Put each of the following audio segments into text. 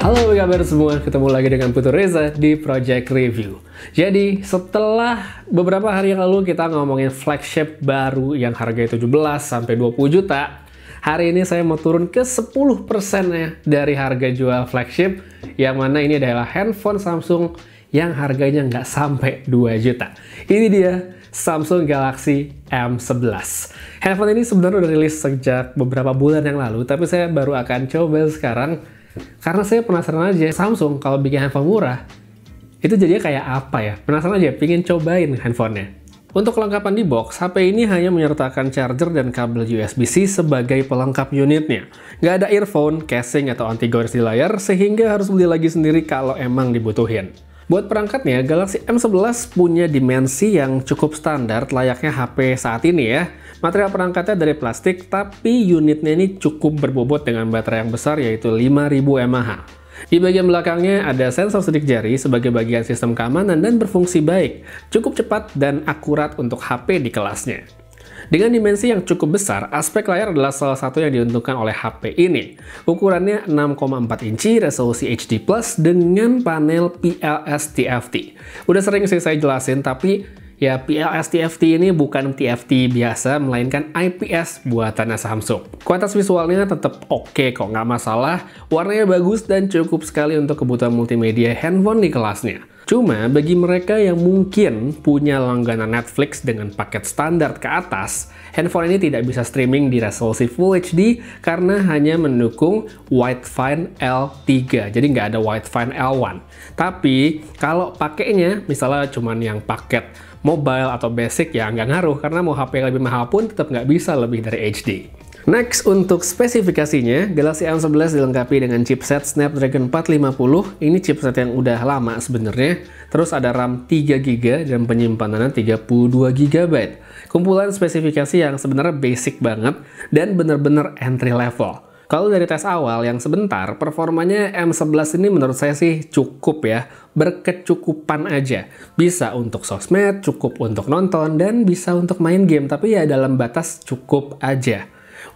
Halo, apa kabar semua? Ketemu lagi dengan Putu Reza di Project Review. Jadi, setelah beberapa hari yang lalu kita ngomongin flagship baru yang harganya 17-20 juta, hari ini saya mau turun ke 10% dari harga jual flagship, yang mana ini adalah handphone Samsung yang harganya nggak sampai 2 juta. Ini dia Samsung Galaxy M11. Handphone ini sebenarnya udah rilis sejak beberapa bulan yang lalu, tapi saya baru akan coba sekarang karena saya penasaran aja Samsung kalau bikin handphone murah itu jadinya kayak apa ya. Penasaran aja, pengen cobain handphonenya. Untuk kelengkapan di box, HP ini hanya menyertakan charger dan kabel USB-C sebagai pelengkap unitnya. Nggak ada earphone, casing, atau anti-gores di layar, sehingga harus beli lagi sendiri kalau emang dibutuhin. Buat perangkatnya, Galaxy M11 punya dimensi yang cukup standar layaknya HP saat ini ya. Material perangkatnya dari plastik, tapi unitnya ini cukup berbobot dengan baterai yang besar yaitu 5000 mAh. Di bagian belakangnya ada sensor sidik jari sebagai bagian sistem keamanan dan berfungsi baik, cukup cepat dan akurat untuk HP di kelasnya. Dengan dimensi yang cukup besar, aspek layar adalah salah satu yang diuntungkan oleh HP ini. Ukurannya 6,4 inci, resolusi HD+, dengan panel PLS TFT. Udah sering sih saya jelasin, tapi ya PLS TFT ini bukan TFT biasa, melainkan IPS buatan Samsung. Kualitas visualnya tetap oke kok, nggak masalah. Warnanya bagus dan cukup sekali untuk kebutuhan multimedia handphone di kelasnya. Cuma bagi mereka yang mungkin punya langganan Netflix dengan paket standar ke atas, handphone ini tidak bisa streaming di resolusi Full HD karena hanya mendukung Widefine L3, jadi nggak ada Widefine L1. Tapi kalau pakainya misalnya cuman yang paket mobile atau basic, ya nggak ngaruh karena mau HP yang lebih mahal pun tetap nggak bisa lebih dari HD. Next, untuk spesifikasinya, Galaxy M11 dilengkapi dengan chipset Snapdragon 450. Ini chipset yang udah lama sebenarnya. Terus ada RAM 3GB dan penyimpanannya 32GB. Kumpulan spesifikasi yang sebenarnya basic banget dan bener-bener entry level. Kalau dari tes awal yang sebentar, performanya M11 ini menurut saya sih cukup ya, berkecukupan aja. Bisa untuk sosmed, cukup untuk nonton, dan bisa untuk main game, tapi ya dalam batas cukup aja.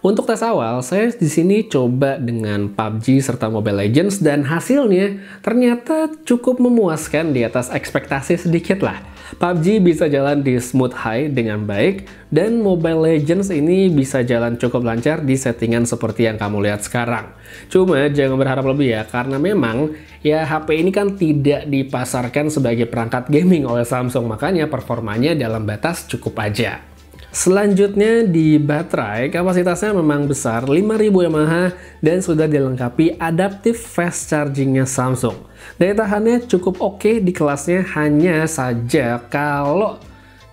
Untuk tes awal, saya di sini coba dengan PUBG serta Mobile Legends dan hasilnya ternyata cukup memuaskan, di atas ekspektasi sedikit lah. PUBG bisa jalan di smooth high dengan baik dan Mobile Legends ini bisa jalan cukup lancar di settingan seperti yang kamu lihat sekarang. Cuma jangan berharap lebih ya, karena memang ya HP ini kan tidak dipasarkan sebagai perangkat gaming oleh Samsung, makanya performanya dalam batas cukup aja. Selanjutnya di baterai, kapasitasnya memang besar 5000 mAh dan sudah dilengkapi adaptive fast chargingnya Samsung. Daya tahannya cukup oke di kelasnya, hanya saja kalau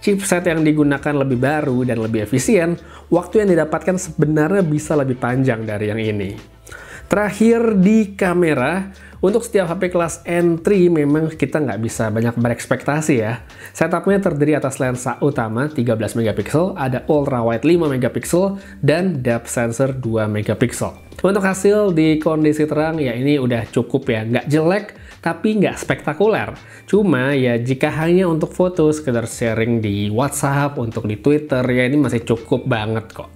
chipset yang digunakan lebih baru dan lebih efisien, waktu yang didapatkan sebenarnya bisa lebih panjang dari yang ini. Terakhir di kamera, untuk setiap HP kelas entry memang kita nggak bisa banyak berekspektasi ya. Setupnya terdiri atas lensa utama 13 megapiksel, ada ultra wide 5 megapiksel, dan depth sensor 2 megapiksel. Untuk hasil di kondisi terang ya ini udah cukup ya, nggak jelek tapi nggak spektakuler. Cuma ya jika hanya untuk foto, sekedar sharing di WhatsApp, untuk di Twitter, ya ini masih cukup banget kok.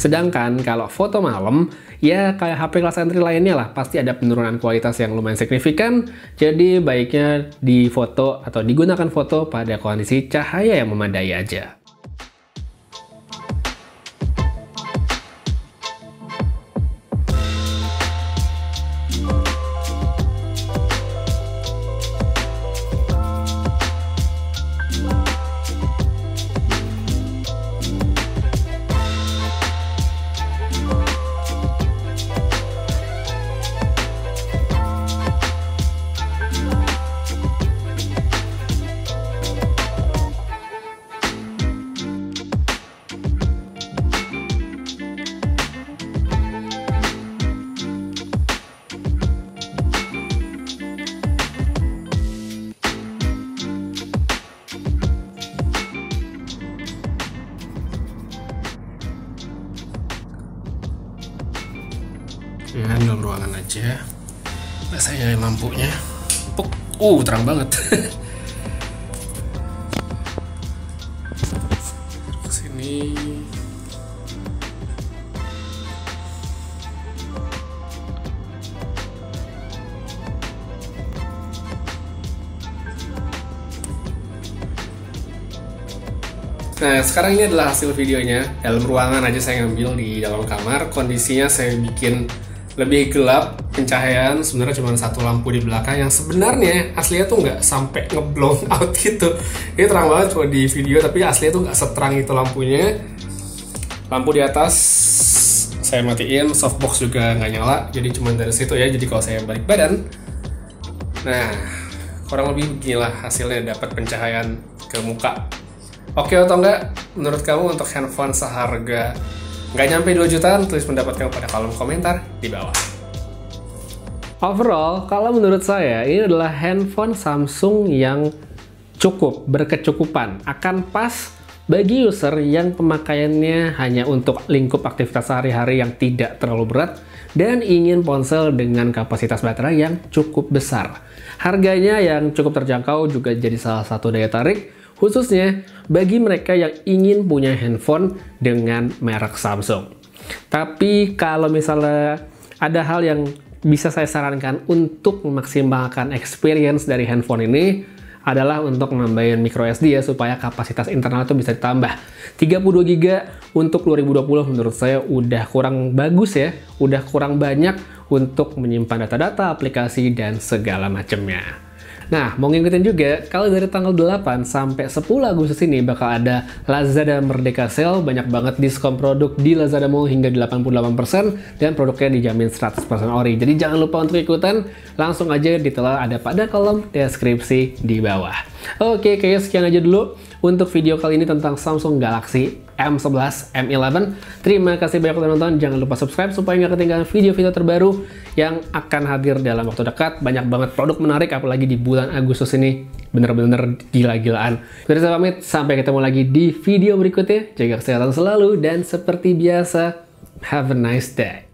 Sedangkan kalau foto malam, ya kayak HP kelas entry lainnya lah, pasti ada penurunan kualitas yang lumayan signifikan, jadi baiknya di foto atau digunakan foto pada kondisi cahaya yang memadai aja. Ya, dalam ruangan aja. Saya nyalain lampunya. Puk. Terang banget. Sini. Nah, sekarang ini adalah hasil videonya. Dalam ruangan aja saya ngambil di dalam kamar. Kondisinya saya bikin lebih gelap, pencahayaan sebenarnya cuma satu lampu di belakang yang sebenarnya aslinya tuh nggak sampai ngeblow out gitu. Ini terang banget cuma di video, tapi aslinya tuh nggak seterang itu lampunya. Lampu di atas saya matiin, softbox juga nggak nyala, jadi cuma dari situ ya. Jadi kalau saya balik badan, nah kurang lebih beginilah hasilnya, dapat pencahayaan ke muka. Oke atau enggak menurut kamu untuk handphone seharga nggak nyampe 2 jutaan? Tulis pendapat kamu pada kolom komentar di bawah. Overall, kalau menurut saya ini adalah handphone Samsung yang cukup, berkecukupan, akan pas bagi user yang pemakaiannya hanya untuk lingkup aktivitas sehari-hari yang tidak terlalu berat dan ingin ponsel dengan kapasitas baterai yang cukup besar. Harganya yang cukup terjangkau juga jadi salah satu daya tarik, khususnya bagi mereka yang ingin punya handphone dengan merek Samsung. Tapi kalau misalnya ada hal yang bisa saya sarankan untuk memaksimalkan experience dari handphone ini adalah untuk nambahin micro SD ya, supaya kapasitas internal itu bisa ditambah. 32 GB untuk 2020 menurut saya udah kurang bagus ya, udah kurang banyak untuk menyimpan data-data, aplikasi, dan segala macamnya. Nah, mau ngingetin juga, kalau dari tanggal 8 sampai 10 Agustus ini bakal ada Lazada Merdeka Sale, banyak banget diskon produk di Lazada Mall hingga 88% dan produknya dijamin 100% ori. Jadi jangan lupa untuk ikutan, langsung aja detail ada pada kolom deskripsi di bawah. Oke, kayaknya sekian aja dulu untuk video kali ini tentang Samsung Galaxy M11, M11. Terima kasih banyak udah nonton. Jangan lupa subscribe supaya nggak ketinggalan video-video terbaru yang akan hadir dalam waktu dekat. Banyak banget produk menarik, apalagi di bulan Agustus ini. Bener-bener gila-gilaan. Saya pamit, sampai ketemu lagi di video berikutnya. Jaga kesehatan selalu, dan seperti biasa, have a nice day.